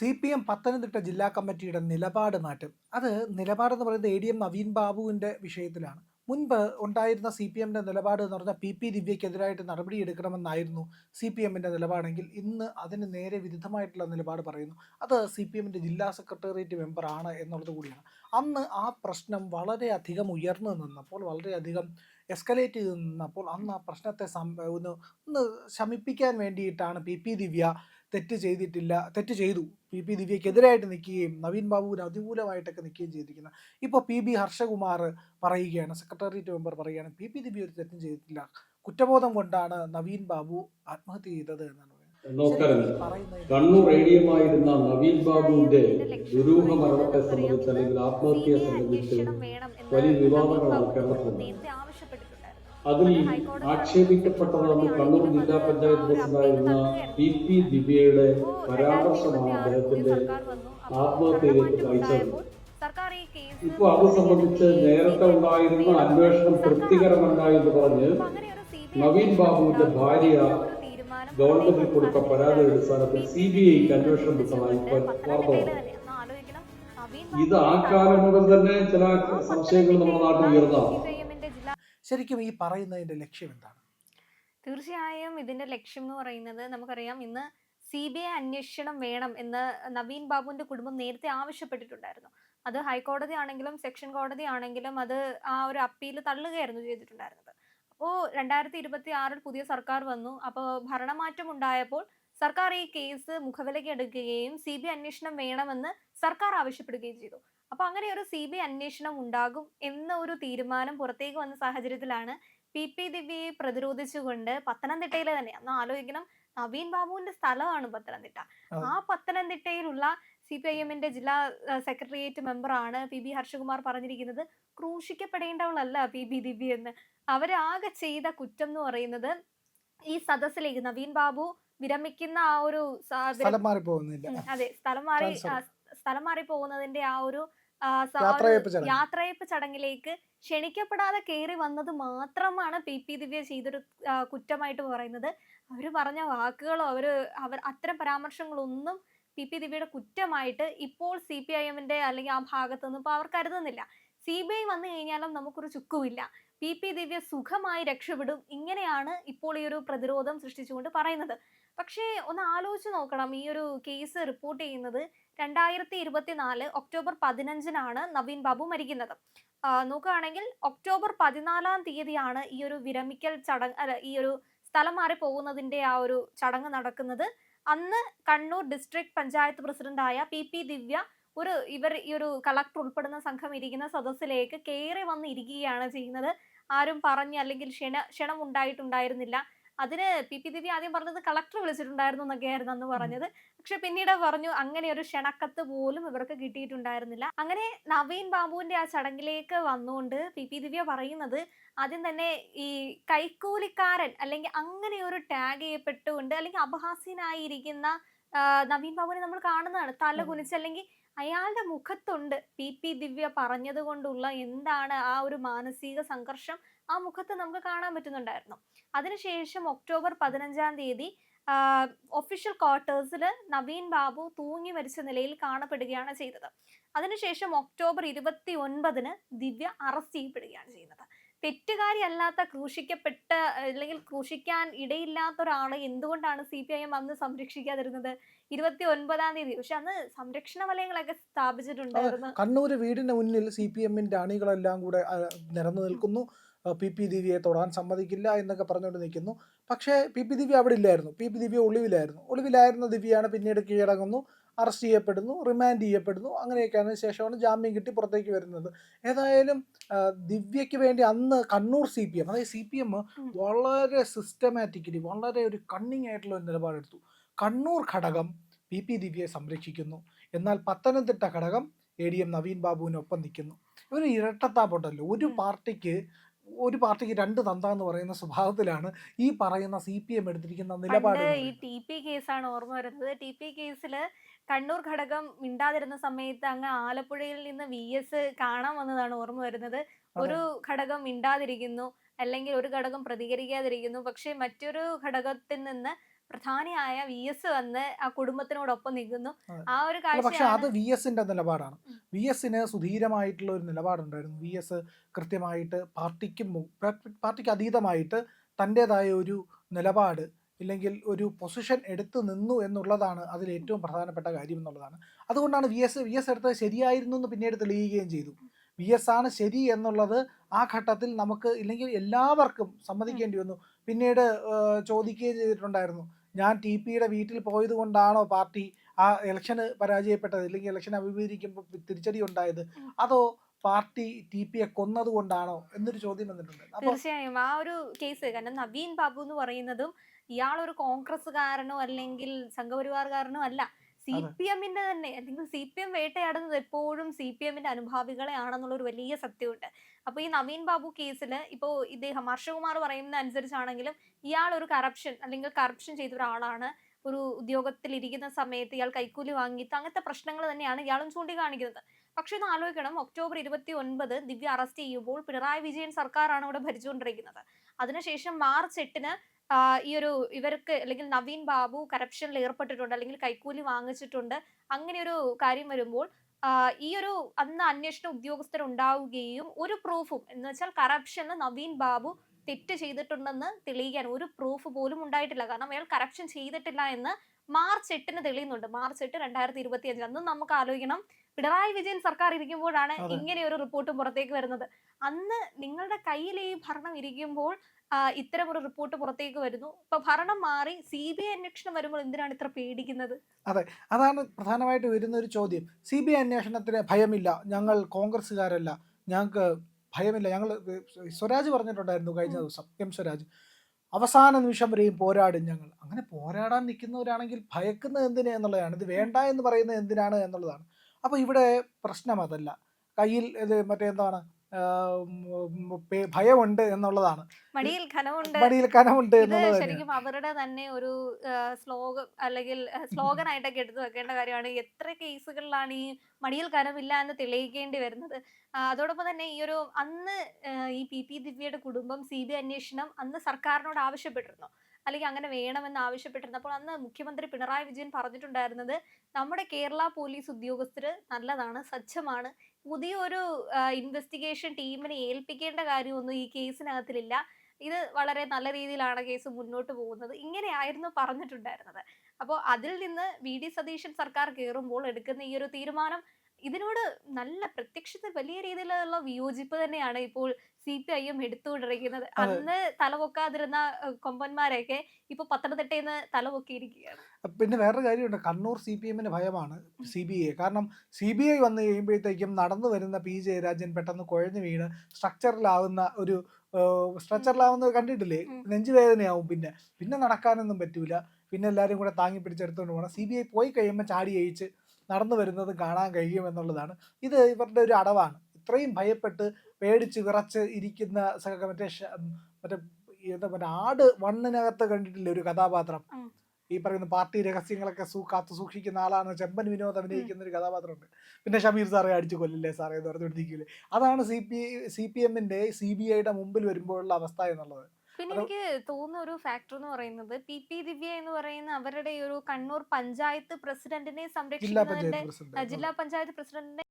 CPM Pathanamthitta ജില്ലാ കമ്മിറ്റിയുടെ നിലപാട് മാറ്റം. അത് നിലപാടെന്ന് പറയുന്നത് ADM നവീൻ ബാബുവിൻ്റെ വിഷയത്തിലാണ്. മുൻപ് ഉണ്ടായിരുന്ന CPMൻ്റെ നിലപാട് എന്ന് പറഞ്ഞാൽ PP ദിവ്യയ്ക്കെതിരായിട്ട് നടപടിയെടുക്കണമെന്നായിരുന്നു CPMൻ്റെ നിലപാടെങ്കിൽ ഇന്ന് അതിന് നേരെ വിരുദ്ധമായിട്ടുള്ള നിലപാട് പറയുന്നു. അത് CPMൻ്റെ ജില്ലാ സെക്രട്ടേറിയറ്റ് മെമ്പറാണ് എന്നുള്ളത് കൂടിയാണ്. അന്ന് ആ പ്രശ്നം വളരെയധികം ഉയർന്നു നിന്നപ്പോൾ, വളരെയധികം എസ്കലേറ്റ് ചെയ്ത് നിന്നപ്പോൾ അന്ന് ആ പ്രശ്നത്തെ ഒന്ന് ശമിപ്പിക്കാൻ വേണ്ടിയിട്ടാണ് PP ദിവ്യ തെറ്റ് ചെയ്തു. PP ദിവ്യയ്ക്കെതിരായിട്ട് നിൽക്കുകയും നവീൻ ബാബുവിന് അനുകൂലമായിട്ടൊക്കെ നിൽക്കുകയും ചെയ്തിരിക്കുന്നത്. ഇപ്പോൾ PB ഹർഷകുമാർ പറയുകയാണ്, സെക്രട്ടേറിയറ്റ് മെമ്പർ പറയുകയാണ്, PP ദിവ്യ ഒരു തെറ്റും ചെയ്തിട്ടില്ല, കുറ്റബോധം കൊണ്ടാണ് നവീൻ ബാബു ആത്മഹത്യ ചെയ്തത് എന്നാണ് പറയുന്നത്. കണ്ണൂർ ഏരിയമായിരുന്ന നവീൻ ബാബുവിന്റെ ദുരൂഹ മരണത്തെ സംബന്ധിച്ച് അല്ലെങ്കിൽ ആത്മഹത്യയെ സംബന്ധിച്ച് വലിയ വിവാദങ്ങളാണ് കേരളത്തിൽ. അതിൽ ആക്ഷേപിക്കപ്പെട്ടതാണ് കണ്ണൂർ ജില്ലാ പഞ്ചായത്ത് പ്രസിഡന്റായിരുന്ന PP ദിവ്യയുടെ പരാമർശമാണ് അദ്ദേഹത്തിന്റെ ആത്മഹത്യയിലേക്ക് നയിച്ചത്. ഇപ്പോൾ അത് സംബന്ധിച്ച് നേരത്തെ ഉണ്ടായിരുന്ന അന്വേഷണം തൃപ്തികരമല്ല എന്ന് പറഞ്ഞ് നവീൻ ബാബുവിന്റെ ഭാര്യ ഗവൺമെന്റിൽ കൊടുത്ത പരാതിയുടെ അടിസ്ഥാനത്തിൽ CBIക്ക് അന്വേഷണം വിട്ടതായി വാർത്ത. ഇത് ആ കാലം മുതൽ തന്നെ ചില സംശയങ്ങൾ നമ്മുടെ നാട്ടിൽ ഉയർന്നതാണ്. ശരിക്കും ഈ പറയുന്നതിന്റെ ലക്ഷ്യം എന്താണ്? തീർച്ചയായും ഇതിന്റെ ലക്ഷ്യം എന്ന് പറയുന്നത് നമുക്കറിയാം, ഇന്ന് CBI അന്വേഷണം വേണം എന്ന് നവീൻ ബാബുവിന്റെ കുടുംബം നേരത്തെ ആവശ്യപ്പെട്ടിട്ടുണ്ടായിരുന്നു. അത് ഹൈക്കോടതി ആണെങ്കിലും സെക്ഷൻ കോടതി ആണെങ്കിലും അത് ആ ഒരു അപ്പീൽ തള്ളുകയായിരുന്നു ചെയ്തിട്ടുണ്ടായിരുന്നത്. അപ്പോൾ 2026 പുതിയ സർക്കാർ വന്നു. അപ്പോൾ ഭരണമാറ്റം ഉണ്ടായപ്പോൾ സർക്കാർ ഈ കേസ് മുഖവിലയ്ക്ക് എടുക്കുകയും CBI അന്വേഷണം വേണമെന്ന് സർക്കാർ ആവശ്യപ്പെടുകയും ചെയ്തു. അപ്പൊ അങ്ങനെ ഒരു CBI അന്വേഷണം ഉണ്ടാകും എന്ന ഒരു തീരുമാനം പുറത്തേക്ക് വന്ന സാഹചര്യത്തിലാണ് PP ദിവ്യയെ പ്രതിരോധിച്ചുകൊണ്ട് പത്തനംതിട്ടയിലെ തന്നെ, അന്ന് ആലോചിക്കണം, നവീൻ ബാബുവിന്റെ സ്ഥലമാണ് പത്തനംതിട്ട. ആ പത്തനംതിട്ടയിലുള്ള CPIMന്റെ ജില്ലാ സെക്രട്ടേറിയറ്റ് മെമ്പറാണ് PB ഹർഷകുമാർ പറഞ്ഞിരിക്കുന്നത്, ക്രൂശിക്കപ്പെടേണ്ടവളല്ല PP ദിവ്യ എന്ന്. അവരാകെ ചെയ്ത കുറ്റം എന്ന് പറയുന്നത് ഈ സദസ്സിലേക്ക് നവീൻ ബാബു വിരമിക്കുന്ന ആ ഒരു അതെ സ്ഥലം മാറി പോകുന്നതിന്റെ ആ ഒരു യാത്രയപ്പ് ചടങ്ങിലേക്ക് ക്ഷണിക്കപ്പെടാതെ കയറി വന്നത് മാത്രമാണ് PP ദിവ്യ ചെയ്തൊരു കുറ്റമായിട്ട് പറയുന്നത്. അവര് പറഞ്ഞ വാക്കുകളോ അവർ അത്തരം പരാമർശങ്ങളൊന്നും PP ദിവ്യയുടെ കുറ്റമായിട്ട് ഇപ്പോൾ CPIMന്റെ അല്ലെങ്കിൽ ആ ഭാഗത്തുനിന്ന് ഇപ്പോൾ അവർ കരുതുന്നില്ല. CBI വന്നു കഴിഞ്ഞാലും നമുക്കൊരു ചുക്കുമില്ല, PP ദിവ്യ സുഖമായി രക്ഷപ്പെടും, ഇങ്ങനെയാണ് ഇപ്പോൾ ഈ ഒരു പ്രതിരോധം സൃഷ്ടിച്ചുകൊണ്ട് പറയുന്നത്. പക്ഷേ ഒന്ന് ആലോചിച്ച് നോക്കണം, ഈ ഒരു കേസ് റിപ്പോർട്ട് ചെയ്യുന്നത് 2024 ഒക്ടോബർ 15-നാണ് നവീൻ ബാബു മരിക്കുന്നത്. നോക്കുകയാണെങ്കിൽ ഒക്ടോബർ 14-ാം തീയതിയാണ് ഈ ഒരു വിരമിക്കൽ ചടങ്ങ്, ഈ ഒരു സ്ഥലം മാറി പോകുന്നതിന്റെ ആ ഒരു ചടങ്ങ് നടക്കുന്നത്. അന്ന് കണ്ണൂർ ഡിസ്ട്രിക്ട് പഞ്ചായത്ത് പ്രസിഡന്റായ PP ദിവ്യ ഈ ഒരു കളക്ടർ ഉൾപ്പെടുന്ന സംഘം ഇരിക്കുന്ന സദസ്സിലേക്ക് കയറി വന്ന് ഇരിക്കുകയാണ് ചെയ്യുന്നത്. ആരും പറഞ്ഞ് അല്ലെങ്കിൽ ക്ഷണം ഉണ്ടായിട്ടുണ്ടായിരുന്നില്ല. അതിന് PP ദിവ്യ ആദ്യം പറഞ്ഞത് കളക്ടർ വിളിച്ചിട്ടുണ്ടായിരുന്നു എന്നൊക്കെയായിരുന്നു അന്ന് പറഞ്ഞത്. പക്ഷെ പിന്നീട് പറഞ്ഞു അങ്ങനെ ഒരു ക്ഷണക്കത്ത് പോലും ഇവർക്ക് കിട്ടിയിട്ടുണ്ടായിരുന്നില്ല. അങ്ങനെ നവീൻ ബാബുവിന്റെ ആ ചടങ്ങിലേക്ക് വന്നുകൊണ്ട് PP ദിവ്യ പറയുന്നത് ആദ്യം തന്നെ ഈ കൈക്കൂലിക്കാരൻ അല്ലെങ്കിൽ അങ്ങനെ ഒരു ടാഗ് ചെയ്യപ്പെട്ടുകൊണ്ട് അല്ലെങ്കിൽ അപഹാസ്യനായിരിക്കുന്ന നവീൻ ബാബുവിനെ നമ്മൾ കാണുന്നതാണ്. തല കുനിച്ച് അല്ലെങ്കിൽ അയാളുടെ മുഖത്തുണ്ട് PP ദിവ്യ പറഞ്ഞത് കൊണ്ടുള്ള എന്താണ് ആ ഒരു മാനസിക സംഘർഷം ആ മുഖത്ത് നമുക്ക് കാണാൻ പറ്റുന്നുണ്ടായിരുന്നു. അതിനുശേഷം ഒക്ടോബർ 15-ാം തീയതി ഒഫീഷ്യൽ ക്വാർട്ടേഴ്സിൽ നവീൻ ബാബു തൂങ്ങി മരിച്ച നിലയിൽ കാണപ്പെടുകയാണ് ചെയ്തത്. അതിനുശേഷം ഒക്ടോബർ 29-ന് ദിവ്യ അറസ്റ്റ് ചെയ്യപ്പെടുകയാണ് ചെയ്യുന്നത്. തെറ്റുകാരിയല്ലാത്ത, ക്രൂശിക്കപ്പെട്ട അല്ലെങ്കിൽ ക്രൂശിക്കാൻ ഇടയില്ലാത്ത ഒരാളെ എന്തുകൊണ്ടാണ് CPIM അന്ന് സംരക്ഷിക്കാതിരുന്നത്? 29-ാം തീയതി പക്ഷെ അന്ന് സംരക്ഷണ വലയങ്ങളൊക്കെ സ്ഥാപിച്ചിട്ടുണ്ടായിരുന്നു. കണ്ണൂർ വീടിന് മുന്നിൽ CPMന്റെ അണികളെല്ലാം കൂടെ നിരന്നു നിൽക്കുന്നു, PP ദിവ്യയെ തൊടാൻ സമ്മതിക്കില്ല എന്നൊക്കെ പറഞ്ഞുകൊണ്ട് നിൽക്കുന്നു. പക്ഷേ PP ദിവ്യ അവിടെ ഇല്ലായിരുന്നു. PP ദിവ്യ ഒളിവിലായിരുന്ന ദിവ്യയാണ് പിന്നീട് കീഴടങ്ങുന്നു, അറസ്റ്റ് ചെയ്യപ്പെടുന്നു, റിമാൻഡ് ചെയ്യപ്പെടുന്നു. അങ്ങനെയൊക്കെയാണ് ശേഷമാണ് ജാമ്യം കിട്ടി പുറത്തേക്ക് വരുന്നത്. ഏതായാലും ദിവ്യയ്ക്ക് വേണ്ടി അന്ന് കണ്ണൂർ CPM, അതായത് CPM വളരെ സിസ്റ്റമാറ്റിക്കലി വളരെ ഒരു കണ്ണിങ് ആയിട്ടുള്ള ഒരു നിലപാടെടുത്തു. കണ്ണൂർ ഘടകം PP ദിവ്യയെ സംരക്ഷിക്കുന്നു, എന്നാൽ പത്തനംതിട്ട ഘടകം ADM നവീൻ ബാബുവിനൊപ്പം നിൽക്കുന്നു. ഒരു ഇരട്ടത്താപ്പുണ്ടല്ലോ, ഒരു പാർട്ടിക്ക് രണ്ട് തന്ത എന്ന് പറയുന്ന സ്വഭാവത്തിലാണ് ഈ പറയുന്ന CPM എടുത്തിരിക്കുന്ന നിലപാട്. ഈ TP കേസാണ് ഓർമ്മ വരുന്നത്. TP കേസിൽ കണ്ണൂർ ഘടകം മിണ്ടാതിരുന്ന സമയത്ത് അങ്ങ് ആലപ്പുഴയിൽ നിന്ന് VS കാണാൻ വന്നതാണ് ഓർമ്മ വരുന്നത്. ഒരു ഘടകം മിണ്ടാതിരിക്കുന്നു, അല്ലെങ്കിൽ ഒരു ഘടകം പ്രതികരിക്കാതിരിക്കുന്നു. പക്ഷെ മറ്റൊരു ഘടകത്തിൽ നിന്ന് പ്രധാനിയായ VS വന്ന് ആ കുടുംബത്തിനോടൊപ്പം നിൽക്കുന്നു. അതെ. ആ ഒരു അല്ല, പക്ഷെ അത് കാഴ്ചയാണ്. VSന്റെ നിലപാടാണ്. ഉം. VSന് സുധീരമായിട്ടുള്ള ഒരു നിലപാടുണ്ടായിരുന്നു. VS കൃത്യമായിട്ട് പാർട്ടിക്ക് അതീതമായിട്ട് തൻ്റെതായ ഒരു നിലപാട് ഇല്ലെങ്കിൽ ഒരു പൊസിഷൻ എടുത്തു നിന്നു എന്നുള്ളതാണ് അതിൽ ഏറ്റവും പ്രധാനപ്പെട്ട കാര്യം എന്നുള്ളതാണ്. അതുകൊണ്ടാണ് VS എടുത്തത് ശരിയായിരുന്നു എന്ന് പിന്നീട് തെളിയുകയും ചെയ്തു. VS ആണ് ശരി എന്നുള്ളത് ആ ഘട്ടത്തിൽ നമുക്ക് ഇല്ലെങ്കിൽ എല്ലാവർക്കും സമ്മതിക്കേണ്ടി വന്നു. പിന്നീട് ചോദിക്കുകയും ചെയ്തിട്ടുണ്ടായിരുന്നു, ഞാൻ TPയുടെ വീട്ടിൽ പോയത് കൊണ്ടാണോ പാർട്ടി ആ ഇലക്ഷന് പരാജയപ്പെട്ടത് ഇല്ലെങ്കിൽ ഇലക്ഷൻ അഭിമുഖീകരിക്കുമ്പോൾ തിരിച്ചടി ഉണ്ടായത്, അതോ പാർട്ടി TPയെ കൊന്നത് കൊണ്ടാണോ എന്നൊരു ചോദ്യം വന്നിട്ടുണ്ട്. അപ്പോൾ തീർച്ചയായും ആ ഒരു കേസ്, കാരണം നവീൻ ബാബു എന്ന് പറയുന്നതും ഇയാളൊരു കോൺഗ്രസ്സുകാരനോ അല്ലെങ്കിൽ സംഘപരിവാർകാരനോ അല്ല, അതെ CPMന്റെ തന്നെ, അല്ലെങ്കിൽ CPM വേട്ടയാടുന്നത് എപ്പോഴും CPMന്റെ അനുഭാവികളെ ആണെന്നുള്ള ഒരു വലിയ സത്യമുണ്ട്. അപ്പൊ ഈ നവീൻ ബാബു കേസിൽ ഇപ്പോ ഇദ്ദേഹം ഹർഷകുമാർ പറയുന്ന അനുസരിച്ചാണെങ്കിലും ഇയാൾ ഒരു കറപ്ഷൻ ചെയ്ത ഒരാളാണ്. ഒരു ഉദ്യോഗത്തിൽ ഇരിക്കുന്ന സമയത്ത് ഇയാൾ കൈക്കൂലി വാങ്ങിയിട്ട് അങ്ങനത്തെ പ്രശ്നങ്ങൾ തന്നെയാണ് ഇയാളും ചൂണ്ടിക്കാണിക്കുന്നത്. പക്ഷെ ഒന്ന് ആലോചിക്കണം, ഒക്ടോബർ 29 ദിവ്യ അറസ്റ്റ് ചെയ്യുമ്പോൾ പിണറായി വിജയൻ സർക്കാരാണ് ഇവിടെ ഭരിച്ചുകൊണ്ടിരിക്കുന്നത്. അതിനുശേഷം മാർച്ച് 8 ഇവർക്ക് അല്ലെങ്കിൽ നവീൻ ബാബു കറപ്ഷനിൽ ഏർപ്പെട്ടിട്ടുണ്ട് അല്ലെങ്കിൽ കൈക്കൂലി വാങ്ങിച്ചിട്ടുണ്ട്, അങ്ങനെ ഒരു കാര്യം വരുമ്പോൾ അന്ന് അന്വേഷണ ഉദ്യോഗസ്ഥർ ഉണ്ടാവുകയും ഒരു പ്രൂഫും എന്ന് വെച്ചാൽ കറപ്ഷനിൽ നവീൻ ബാബു തെറ്റ് ചെയ്തിട്ടുണ്ടെന്ന് തെളിയിക്കാൻ ഒരു പ്രൂഫ് പോലും ഉണ്ടായിട്ടില്ല. കാരണം അയാൾ കറപ്ഷൻ ചെയ്തിട്ടില്ല എന്ന് മാർച്ച് 8 തെളിയുന്നുണ്ട്. മാർച്ച് 8 2025. അന്ന് നമുക്ക് ആലോചിക്കണം, പിണറായി വിജയൻ സർക്കാർ ഇരിക്കുമ്പോഴാണ് അതെ ഇങ്ങനെ ഒരു റിപ്പോർട്ട് പുറത്തേക്ക് വരുന്നത്. അന്ന് നിങ്ങളുടെ കയ്യിൽ ഈ ഭരണം ഇരിക്കുമ്പോൾ ഇത്തരം ഒരു റിപ്പോർട്ട് പുറത്തേക്ക് വരുന്നു. ഇപ്പൊ ഭരണം മാറി CBI അന്വേഷണം വരുമ്പോൾ എന്തിനാണ് ഇത്ര പേടിക്കുന്നത്? അതെ, അതാണ് പ്രധാനമായിട്ട് വരുന്ന ഒരു ചോദ്യം. CBI അന്വേഷണത്തിന് ഭയമില്ല, ഞങ്ങൾ കോൺഗ്രസ്സുകാരല്ല, ഞങ്ങൾക്ക് ഭയമില്ല. സ്വരാജ് പറഞ്ഞിട്ടുണ്ടായിരുന്നു കഴിഞ്ഞ ദിവസം, സ്വരാജ്, അവസാന നിമിഷം വരെയും പോരാടും ഞങ്ങൾ. അങ്ങനെ പോരാടാൻ നിൽക്കുന്നവരാണെങ്കിൽ ഭയക്കുന്നത് എന്തിന് എന്നുള്ളതാണ്, ഇത് വേണ്ട എന്ന് പറയുന്നത് എന്തിനാണ് എന്നുള്ളതാണ്. അപ്പോൾ ഇവിടെ പ്രശ്നം അതല്ല, കയ്യിൽ ഇത് മറ്റേന്താണ് ഭയമുണ്ട് എന്നുള്ളതാണ്, മടിയിൽ ഘനമുണ്ട്. മടിയിൽ കനമുണ്ട് ഇത് എന്നുള്ളത് തന്നെയാണ്. ശരിക്കും അവരുടെ തന്നെ ഒരു സ്ലോഗൻ ആയിട്ടൊക്കെ എടുത്തു വെക്കേണ്ട കാര്യമാണ്. എത്ര കേസുകളിലാണ് ഈ മടിയിൽ കനമില്ല എന്ന് തെളിയിക്കേണ്ടി വരുന്നത്. അതോടൊപ്പം തന്നെ അന്ന് ഈ PP ദിവ്യയുടെ കുടുംബം CBI അന്വേഷണം അന്ന് സർക്കാരിനോട് ആവശ്യപ്പെട്ടിരുന്നു, അല്ലെങ്കിൽ അങ്ങനെ വേണമെന്ന് ആവശ്യപ്പെട്ടിരുന്നപ്പോൾ അന്ന് മുഖ്യമന്ത്രി പിണറായി വിജയൻ പറഞ്ഞിട്ടുണ്ടായിരുന്നത്, നമ്മുടെ കേരള പോലീസ് ഉദ്യോഗസ്ഥര് നല്ലതാണ്, സജ്ജമാണ്, പുതിയൊരു ഇൻവെസ്റ്റിഗേഷൻ ടീമിനെ ഏൽപ്പിക്കേണ്ട കാര്യമൊന്നും ഈ കേസിനകത്തിലില്ല, ഇത് വളരെ നല്ല രീതിയിലാണ് കേസ് മുന്നോട്ട് പോകുന്നത്, ഇങ്ങനെയായിരുന്നു പറഞ്ഞിട്ടുണ്ടായിരുന്നത്. അപ്പോൾ അതിൽ നിന്ന് VD സതീശൻ സർക്കാർ കയറുമ്പോൾ എടുക്കുന്ന ഈ ഒരു തീരുമാനം, ഇതിനോട് നല്ല പ്രത്യക്ഷത്തിൽ വലിയ രീതിയിലുള്ള വിയോജിപ്പ് തന്നെയാണ് ഇപ്പോൾ CPIയും എടുത്തുകൊണ്ടിരിക്കുന്നത്. അതെ, അന്ന് തലപൊക്കാതിരുന്ന കൊമ്പന്മാരൊക്കെ ഇപ്പൊ പത്തനംതിട്ടയിൽ നിന്ന് തലപൊക്കിയിരിക്കുകയാണ്. പിന്നെ വേറൊരു കാര്യമുണ്ട്, കണ്ണൂർ CPMന് ഭയമാണ് CBI. കാരണം CBI വന്നു കഴിയുമ്പോഴത്തേക്കും നടന്നു വരുന്ന P ജയരാജൻ പെട്ടെന്ന് കുഴഞ്ഞു വീണ് സ്ട്രക്ചറിലാവുന്നത് കണ്ടിട്ടില്ലേ, നെഞ്ചുവേദനയാവും, പിന്നെ നടക്കാനൊന്നും പറ്റൂല, പിന്നെ എല്ലാവരും കൂടെ താങ്ങി പിടിച്ചെടുത്തുകൊണ്ട് പോകണം. CBI പോയി കഴിയുമ്പോൾ ചാടി അയച്ച് നടന്നു വരുന്നത് കാണാൻ കഴിയും എന്നുള്ളതാണ്. ഇത് ഇവരുടെ ഒരു അടവാണ്. ഇത്രയും ഭയപ്പെട്ട് പേടിച്ച് വിറച്ച് ഇരിക്കുന്ന മറ്റേ ആട് വണ്ണിനകത്ത് കണ്ടിട്ടില്ലേ ഒരു കഥാപാത്രം, ഈ പറയുന്ന പാർട്ടി രഹസ്യങ്ങളൊക്കെ കാത്തു സൂക്ഷിക്കുന്ന ആളാണ് ചെമ്പൻ വിനോദ് അഭിനയിക്കുന്ന ഒരു കഥാപാത്രമുണ്ട്. പിന്നെ ഷമീർ സാറെ അടിച്ചു കൊല്ലില്ലേ സാറേ എന്ന് പറഞ്ഞുകൊണ്ടിരിക്കില്ലേ, അതാണ് CPMന്റെ CBIയുടെ മുമ്പിൽ വരുമ്പോഴുള്ള അവസ്ഥ എന്നുള്ളത്. പിന്നെ എനിക്ക് തോന്നുന്ന ഒരു ഫാക്ടർ എന്ന് പറയുന്നത്, PP ദിവ്യ എന്ന് പറയുന്ന അവരുടെ ഒരു കണ്ണൂർ പഞ്ചായത്ത് പ്രസിഡന്റിനെ ജില്ലാ സംരക്ഷിക്കുന്നതിന്റെ പഞ്ചായത്ത് പ്രസിഡന്റ് ജില്ലാ പഞ്ചായത്ത് പ്രസിഡന്റിനെ